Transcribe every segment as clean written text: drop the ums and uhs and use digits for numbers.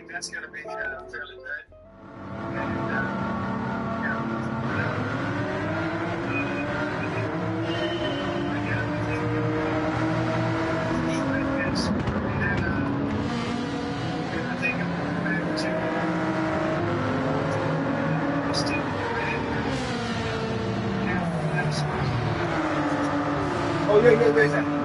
think that's going to be fairly good. And yeah, I think yes, and I think I'm going to go back to still doing half class. Oh yeah, yeah, yeah, yeah.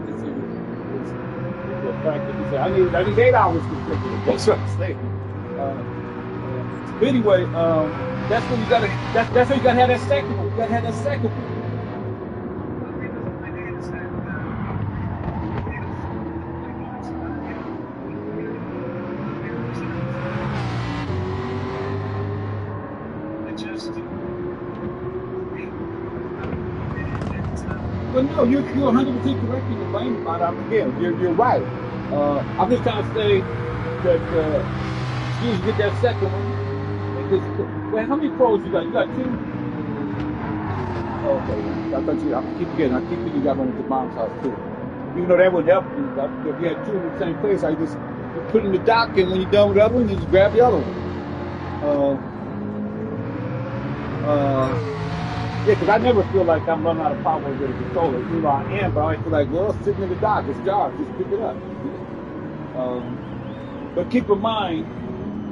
I just see is the fact that you say I need 8 hours consecutive. That's what I'm saying. But anyway, that's when you gotta that's when you gotta have that second one. You gotta have that second one. Well, no, you're 100% correct in your blame about it. I mean, again, you're right. I'm just trying to say that you get that second one. Well, how many pros you got? You got two? Okay. I keep thinking you got one at your mom's house too. Even though that would help you. If you had two in the same place, you put in the dock, and when you're done with the other one, you just grab the other one. Yeah, because I never feel like I'm running out of power with a controller. You know, I am, but I feel like, well, sitting in the dock, it's charged. Just pick it up. But keep in mind,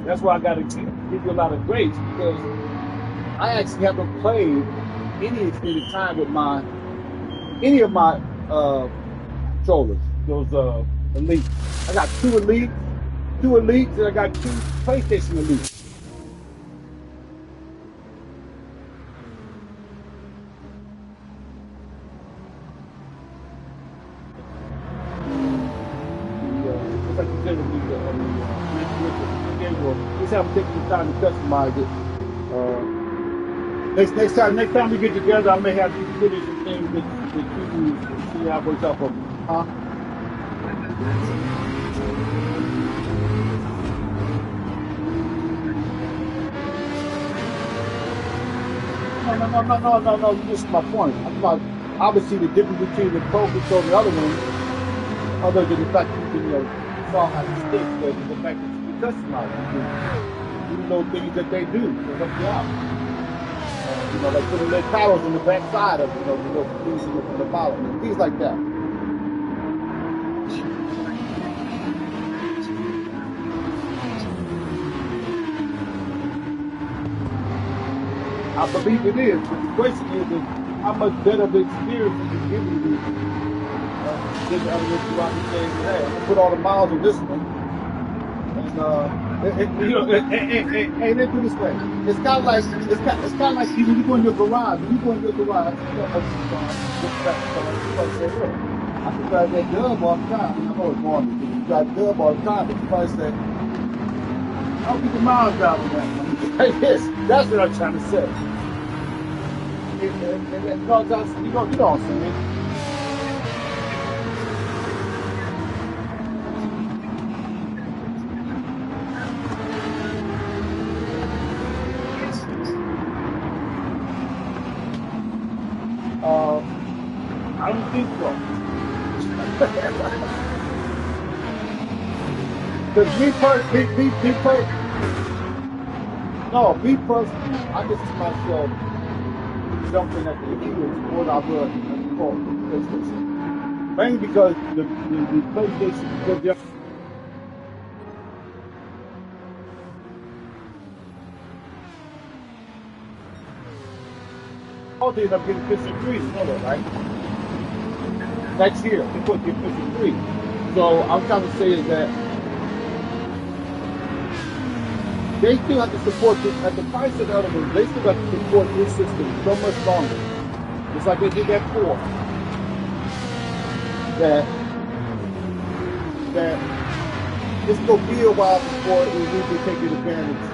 that's why I got to give you a lot of grace, because I actually haven't played any extended time with any of my controllers. Those Elites. I got two Elites, and I got two PlayStation Elites. Like you said, just have to take the time to customize it. Next time we get together, I may have you finish some things that you see how it works out for me. Huh? No. You missed my point. I'm about obviously the difference between the Pro Control and the other one, other than the fact that you can saw how to stick, but the fact that you can customize it. You know things that they do to help you out. Like putting little paddles on the back side of, things from the bottom, and things like that. I believe it is, but the question is how much better of experience is it giving you than the other ones you out there saying, hey, I'm gonna put all the miles on this one. And let's do this way. It's kind of like when you go in your garage. When you go in your garage, you know what you're going. Say, look, I can drive that dub all the time. I know it's normal. You drive dub all the time, but you probably say, I'll get the miles out of that. Like this. That's what I'm trying to say. And because you know what I'm saying. I don't think so. Because me personally, I just see myself jumping at the heels more than I would at the PlayStation. Mainly because the PlayStation, because they're all they end up getting PlayStation 3, you know that, right? Next year, they're supposed to get PlayStation 3. So I'm trying to say is that they still have to support this at the price of the other ones. They still have to support this system so much longer. It's like they did that for. That it's gonna be a while before it will be taking advantage.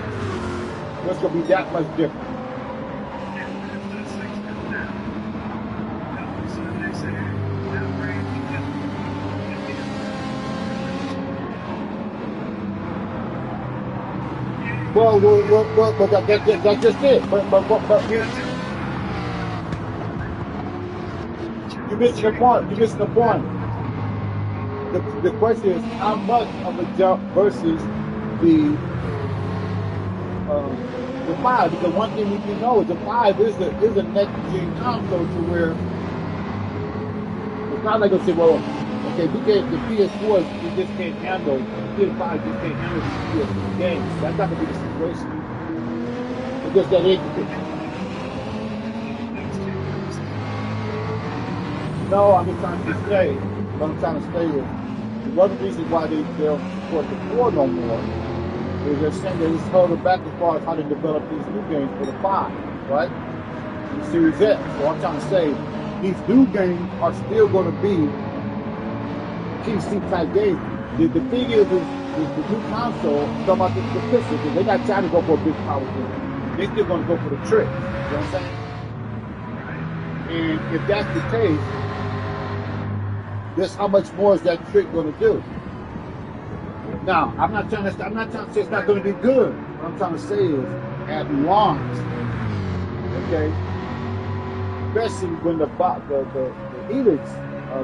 It's gonna be that much different. Well, that's just it. But you're missing the point. You're missing the point. The question is how much of a jump versus the 5. Because one thing we can know is the 5 is a next gen console to where it's not like I say, well, okay, the PS4 we just can't handle, the PS5 just can't handle the PS4 games. That's not gonna be the situation. Because that ain't no, I'm just trying to say what I'm trying to say is, one of the reasons why they don't support the 4 no more is they're saying that it's held back as far as how to develop these new games for the 5, right? The Series X. So I'm trying to say, these new games are still going to be PC type games. The thing is the new console, talking about the pistol, because they got time to go for a big power game. They still going to go for the tricks. You know what I'm saying? And if that's the case, just how much more is that trick going to do? Now, I'm not trying to say it's not going to be good. What I'm trying to say is, at launch, okay, especially when the Helix,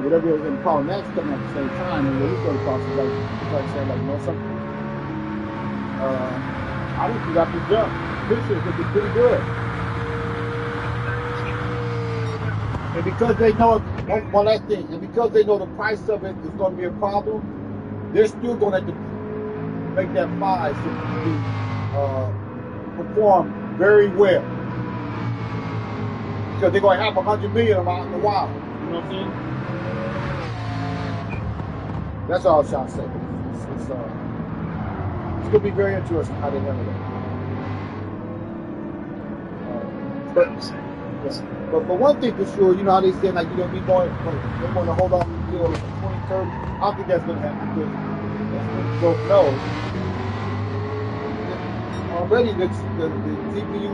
whatever you're going to call next, coming at the same time, and we're going to talk about, saying, like, you know something? I think you got to jump. Pictures could be pretty good. And because they know, one last thing, and because they know the price of it is going to be a problem, they're still going to have to make that 5 to perform very well. Because they're going to have 100 million of them out in the wild. You know what I'm saying? That's all I was trying to say. It's going to be very interesting how they handle it. But one thing for sure, you know how they say, like, you know, they want to hold on until 2030. I don't think that's going to happen because both know. Already, the GPU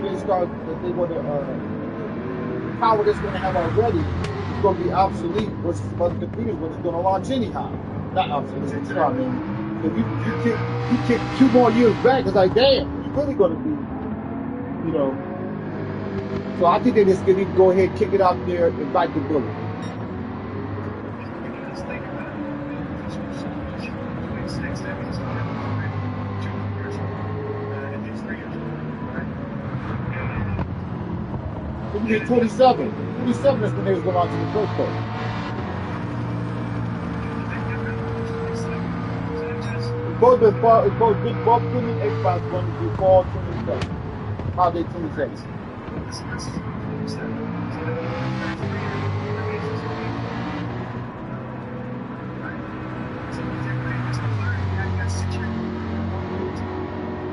they want to, the power that's going to have already is going to be obsolete versus some other computers when it's going to launch anyhow. Not obsolete, you know what I mean? If you kick 2 more years back, it's like, damn, you're really going to be, you know. So I think they just need to go ahead, kick it out there, and bite the bullet. It would be 27. 27 is when they was going on to the first place. Both winning Xbox going to be fall 27. How they 27?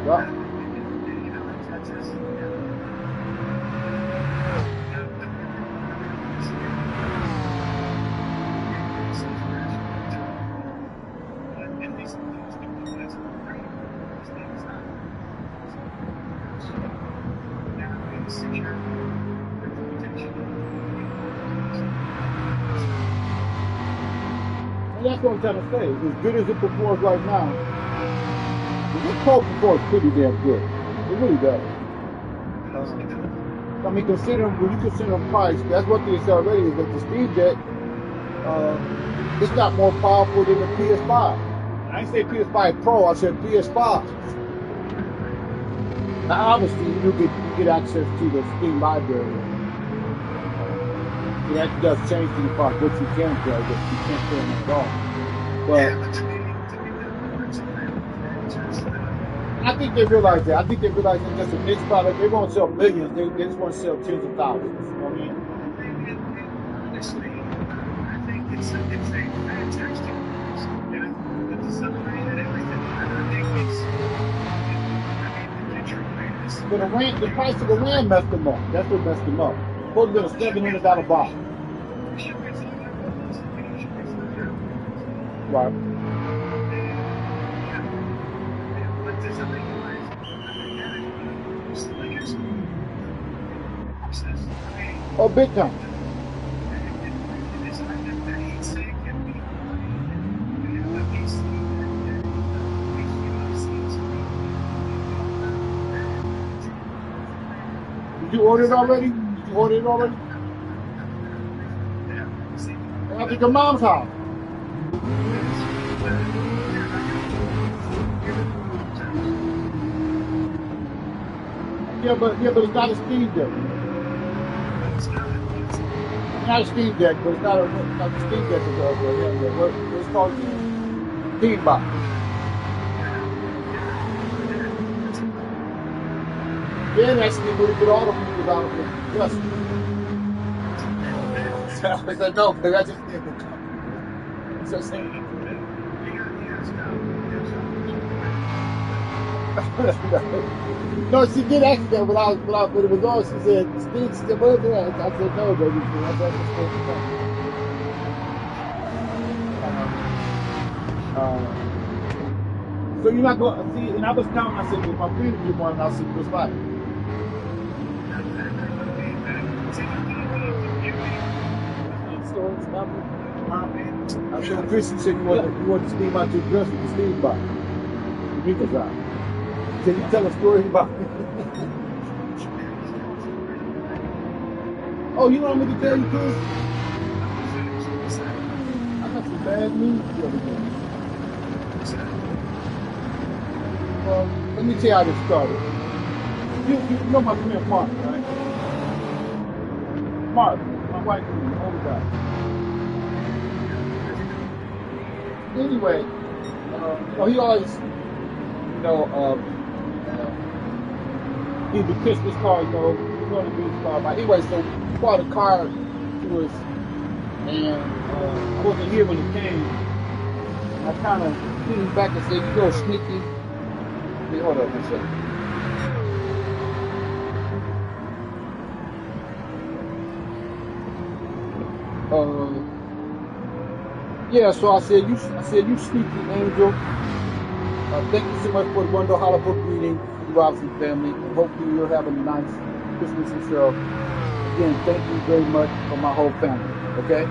Yeah. That's what I'm trying to say. As good as it performs right now, this code performs pretty damn good. It really does. I mean, when you consider price, that's what they say already, is that the Steam Deck, it's not more powerful than the PS5. I didn't say PS5 Pro, I said PS5. Now, obviously, you get access to the Steam library. That does change the part what you can play, but you can't play them at all. But I think they realize that. I think they realize it's just a niche product. They won't sell millions. They just want to sell tens of thousands. You know what I mean? Honestly, I think it's a fantastic piece. The design and everything. I think the picture is. But the price of the RAM messed them up. That's what messed them up. Supposed to be a $700 box. Right. Oh, big time. Did you order it already? I think your mom's house. Yeah, but it's not a Steam Deck. It's not a Steam Deck, but it's not a Steam Deck. It's called Steam Box. Yeah, actually, we get all the people out of it. Trust me. I said no, because I just did the So, You got to stop. You got to stop no, she did ask that when it was on. She said, "Steve, still was there?" I said, "No, baby." So that's supposed to come. So you're not going see, and I was counting. I said, "If my friends do one, I'll see what's like." So stop it. I told Chris, you said you want to steam out your dress with the steam box. The Mika's out. Can you tell a story about it? Oh, you want me to tell you, Chris? I got some bad news the other day. Well, let me tell you how this started. You know my friend Mark, right? Mark, my wife, the older guy. Anyway, he always, he's the Christmas car, he's going to be his car. But anyway, so he brought a car to us, and I wasn't here when it came. And I kind of leaned back and said, "You go sneaky." Hey, hold up one second. Yeah, so I said, you sneaky angel. Thank you so much for the wonderful holiday greeting to the Robinson family. And hopefully you'll have a nice Christmas yourself. Again, thank you very much for my whole family. Okay?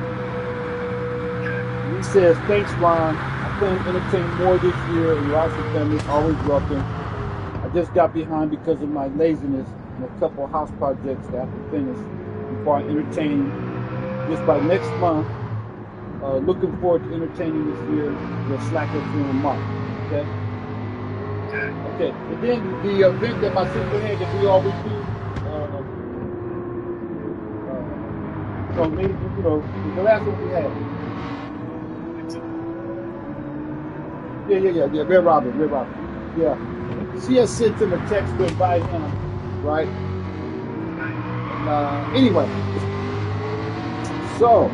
And he says, "Thanks, Ron. I plan to entertain more this year, and the Robinson family is always welcome. I just got behind because of my laziness and a couple of house projects that I have to finish before I entertain just by next month. Looking forward to entertaining this year with Slacker in March." Okay? Okay. And then the event that my sister had that we always do, the last one we had. Yeah. Red Robin. Yeah. She has sent him a text to invite him, right? And, anyway, so,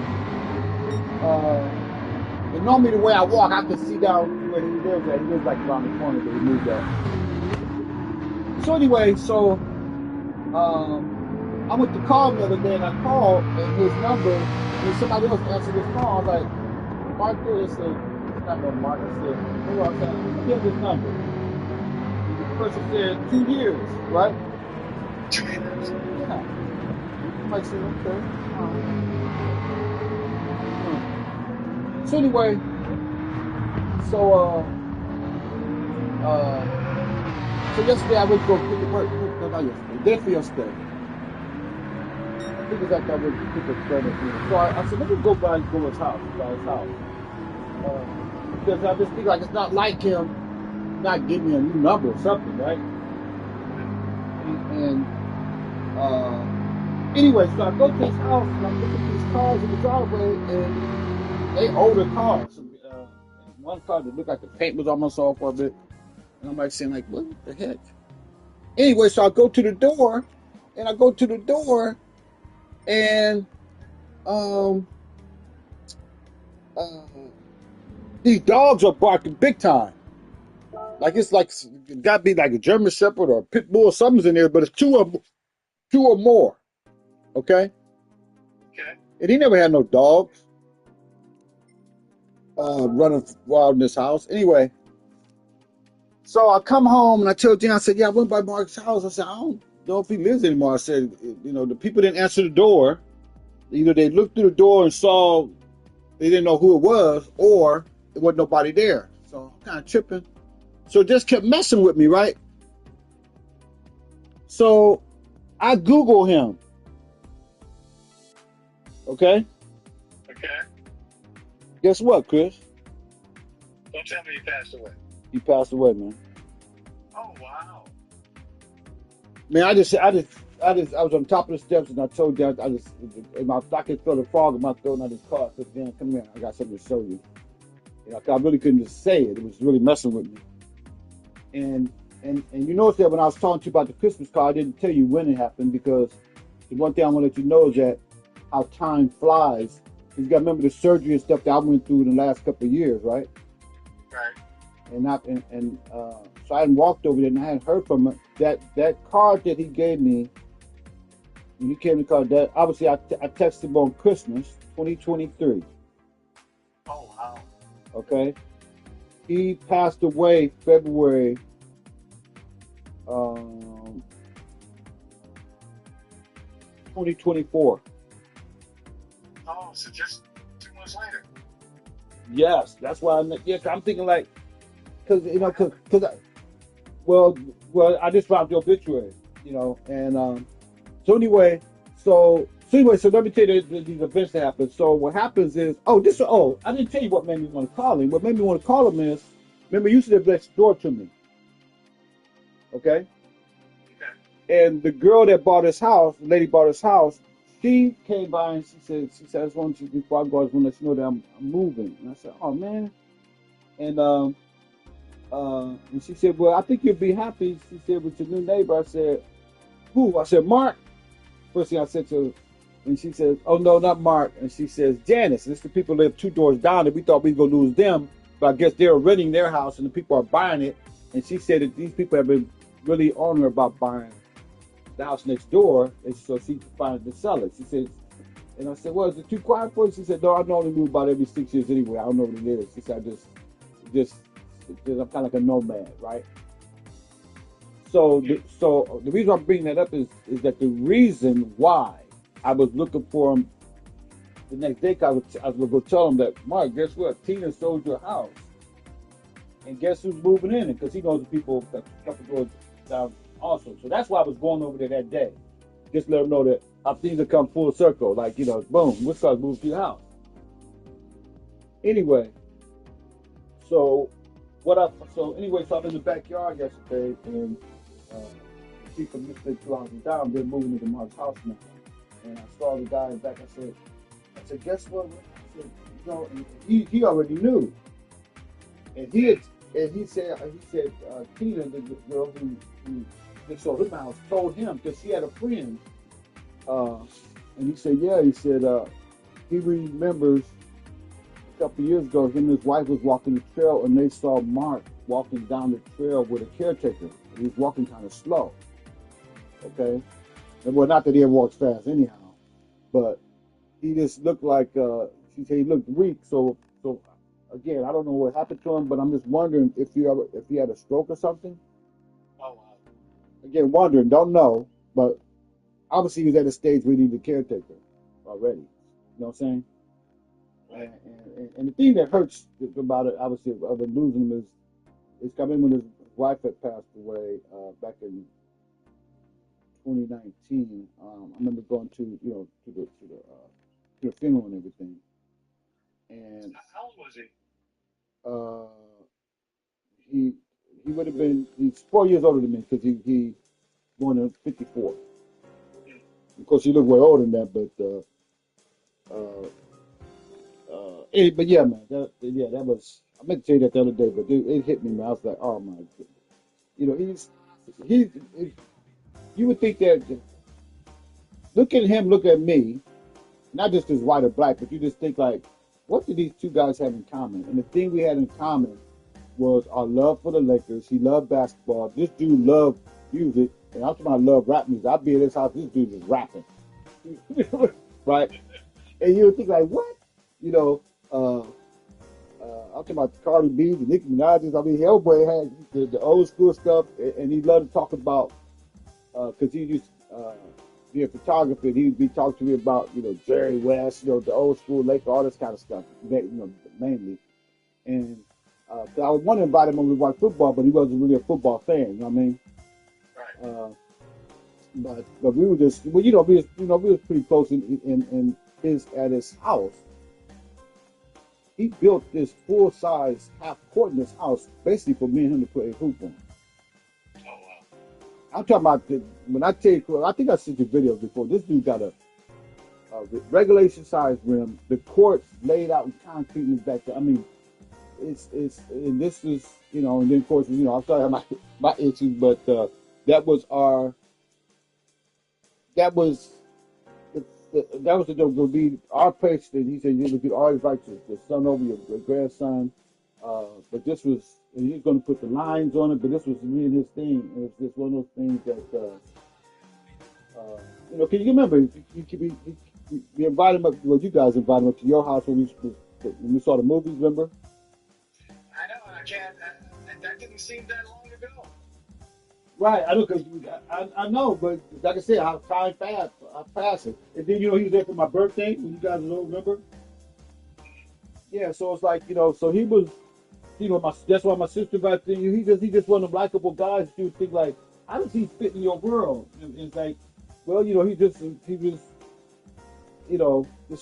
and normally the way I walk, I can see down where he lives at. He lives like around the corner, but he moved out. So anyway, I went to call him the other day, and I called, and his number, and somebody else answered his phone. I was like, "Mark," they said, "It's not no Mark." I said, "Who else? Here's his number." And the person said, 2 years, right? 2 years. Yeah. I might say, okay. So anyway, so yesterday I went to go pick up work. No, not yesterday. Day for yesterday. I think it was after I went to pick up Brandon. So I said, let me go by and go to his house. Because I just think like it's not like him not giving me a new number or something, right? And anyway, so I go to his house and I'm looking at these cars in the driveway, and they older cars. One car that looked like the paint was almost off of it. And I'm like saying, like, what the heck? Anyway, so I go to the door, and these dogs are barking big time. Like it's got to be like a German Shepherd or a Pit Bull, something's in there, but it's two or more. Okay? And he never had no dogs running wild in this house. Anyway, so I come home and I tell Jen, I said, yeah, I went by Mark's house. I said, I don't know if he lives anymore. I said, the people didn't answer the door. Either they looked through the door and saw they didn't know who it was, or there wasn't nobody there. So I'm kind of tripping. So it just kept messing with me, right? So I Google him. Okay? Guess what, Chris? Don't tell me he passed away. He passed away, man. Oh, wow. Man, I was on top of the steps and I told Dan, I could feel the fog in my throat and I just called. I said, Dan, come here, I got something to show you. I really couldn't just say it. It was really messing with me. And you notice that when I was talking to you about the Christmas card, I didn't tell you when it happened, because the one thing I want to let you know is that how time flies You got to remember the surgery and stuff that I went through in the last couple of years, right? Right. And not and so I hadn't walked over there and I hadn't heard from him. That card that he gave me when he came to card, that obviously I texted him on Christmas 2023. Oh wow. Okay, he passed away February 2024. Oh, so just 2 months later. Yes, that's why I'm thinking like, because well, I just found the obituary, and so let me tell you these events that happen. So what happens is, I didn't tell you what made me want to call him. What made me want to call him is, remember, you used to live next door to me, okay? Okay. And the girl that bought his house, the lady bought his house, she came by and she said, I just want you, before I go, I just want to let you know that I'm moving. And I said, oh man. And she said, well, I think you'll be happy. She said, with your new neighbor. I said, who? I said, Mark. First thing I said to her, and she says, oh no, not Mark. And she says, Janice. And it's the people live 2 doors down, and we thought we were gonna lose them, but I guess they're renting their house and the people are buying it. And she said that these people have been really on her about buying the house next door, and so she finally to sell it. She says, and I said, well, is it too quiet for you? She said, no, I normally move about every 6 years anyway. I don't know what it is. She said, just I'm kind of like a nomad, right? So the reason I'm bringing that up is that the reason why I was looking for him the next day, I was going to go tell him that, Mark, guess what? Tina sold your house. And guess who's moving in? Because he knows the people a couple doors down also. So that's why I was going over there that day. Just let him know that things have come full circle. Like, boom, Wisconsin moved to your house. Anyway, so so I'm in the backyard yesterday, and see from this big 2 houses down, they're moving into Mark's house now. And I saw the guy in the back. I said, guess what? I said, and he already knew. And he said, Tina, the girl who sold his house, told him because she had a friend. And he said, yeah, he remembers a couple of years ago, him and his wife was walking the trail, and they saw Mark walking down the trail with a caretaker. He was walking kind of slow. Okay, and well, not that he ever walks fast anyhow, but he just looked like she said he looked weak. So again, I don't know what happened to him, but I'm just wondering if he had a stroke or something. Oh wow. Again, wondering, don't know, but obviously he was at a stage where he needed a caretaker already. You know what I'm saying? And the thing that hurts about it, obviously, of losing him is coming when his wife had passed away back in 2019. I remember going to the funeral and everything. And How old was he? uh, he would have been, he's 4 years older than me because he born in 54. Of course, he looked way older than that, but yeah, man, that was. I meant to tell you that the other day, but it hit me, man. I was like, oh my goodness. He's you would think that look at him, look at me, not just as white or black, but you just think like, what do these two guys have in common? And the thing we had in common was our love for the Lakers. He loved basketball. This dude loved music, and I'm talking about love rap music. I'd be at his house, this dude is rapping, right? And you would think like, what? I'm talking about Cardi B, the Nicki Minaj's. I mean, Hellboy had the old school stuff, and he loved to talk about because he used to be a photographer. He'd be talking to me about Jerry West, the old school Laker, all this kind of stuff, mainly. And I was wanting to invite him when we watched football, but he wasn't really a football fan. You know what I mean? Right. But we were just we was pretty close at his house. He built this full-size half court in his house, basically for me and him to play hoop on. Oh wow. I'm talking about when I tell you, I think I sent you videos before. This dude got a regulation size rim. The court's laid out in concrete in the back there. I mean, and this is and then of course I'm sorry my issues, but that was that was going to be our place. That he said you could always invite your son over, your grandson. But this was, and he was going to put the lines on it. But this was really his thing. It was just one of those things that can you remember? We invited him up. Well, you guys invited him up to your house when we saw the movies. Remember? I know, I can't. That didn't seem that long ago. Right, I know, cause I know, but like I said, how time passed, I passed it, and then he was there for my birthday when you guys don't remember. Yeah, so it's like so he was, that's why my sister back then, he just one of them likable guys. You would think like, how does he fit in your world? And it's like, well, he was, just a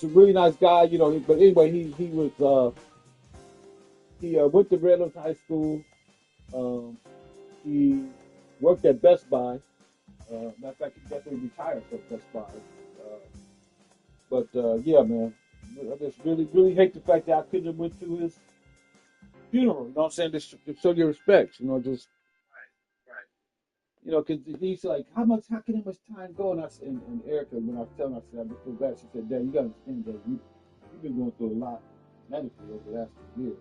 really nice guy, But anyway, he went to Redlands High School. Um, he worked at Best Buy. Matter of fact, he definitely retired from Best Buy. But yeah, man, I just really, really hate the fact that I couldn't have went to his funeral. You know what I'm saying? Just to show your respects. Just Right, right. because he's like, how can that much time go? And Erica, when I was telling her, I said, I just feel bad. She said, Dad, you got to understand that you've been going through a lot medically over the last few years.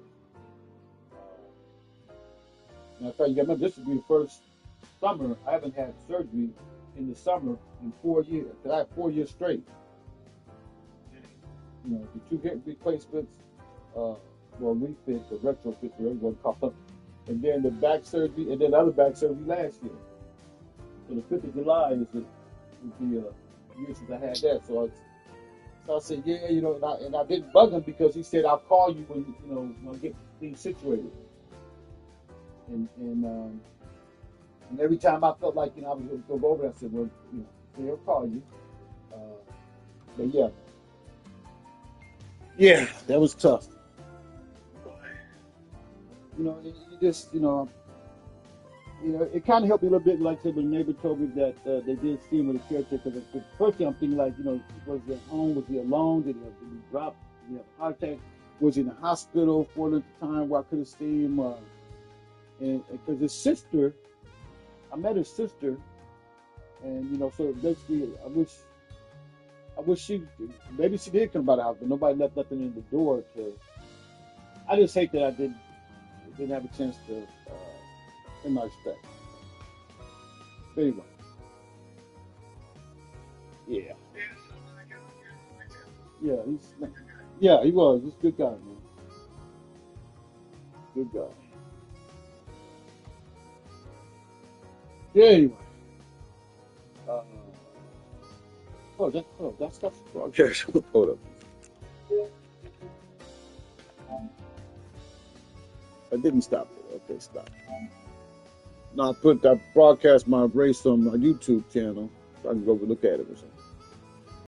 Matter of fact, you got to remember, this would be the first summer I haven't had surgery in the summer in 4 years. Cause I had 4 years straight. The two hip replacements, refit, the retrofit, whatever you want to call them, and then the back surgery, and then the other back surgery last year. So the 5th of July would be a year since I had that. So I said, yeah, and I didn't bug him because he said, I'll call you when I get things situated. And every time I felt like I was going to go over there, I said, well, he'll call you. But yeah. Yeah, that was tough. You just, it kind of helped me a little bit. Like I said, when the neighbor told me that they did see him with a caretaker. Because the first thing I'm thinking, like, was he at home? Was he alone? Did he drop? Did he have a heart attack? Was he in the hospital for the time where I could have seen him? And because his sister, I met his sister, and so basically, I wish maybe she did come by the house, but nobody left nothing in the door I just hate that I didn't have a chance to pay my respect. But anyway, yeah, yeah, he was. He's a good guy, man. Good guy. Yeah, anyway. Uh, that's the broadcast. Hold up. I didn't stop it. Okay, stop. Now I broadcast my race on my YouTube channel, so I can go look at it or something.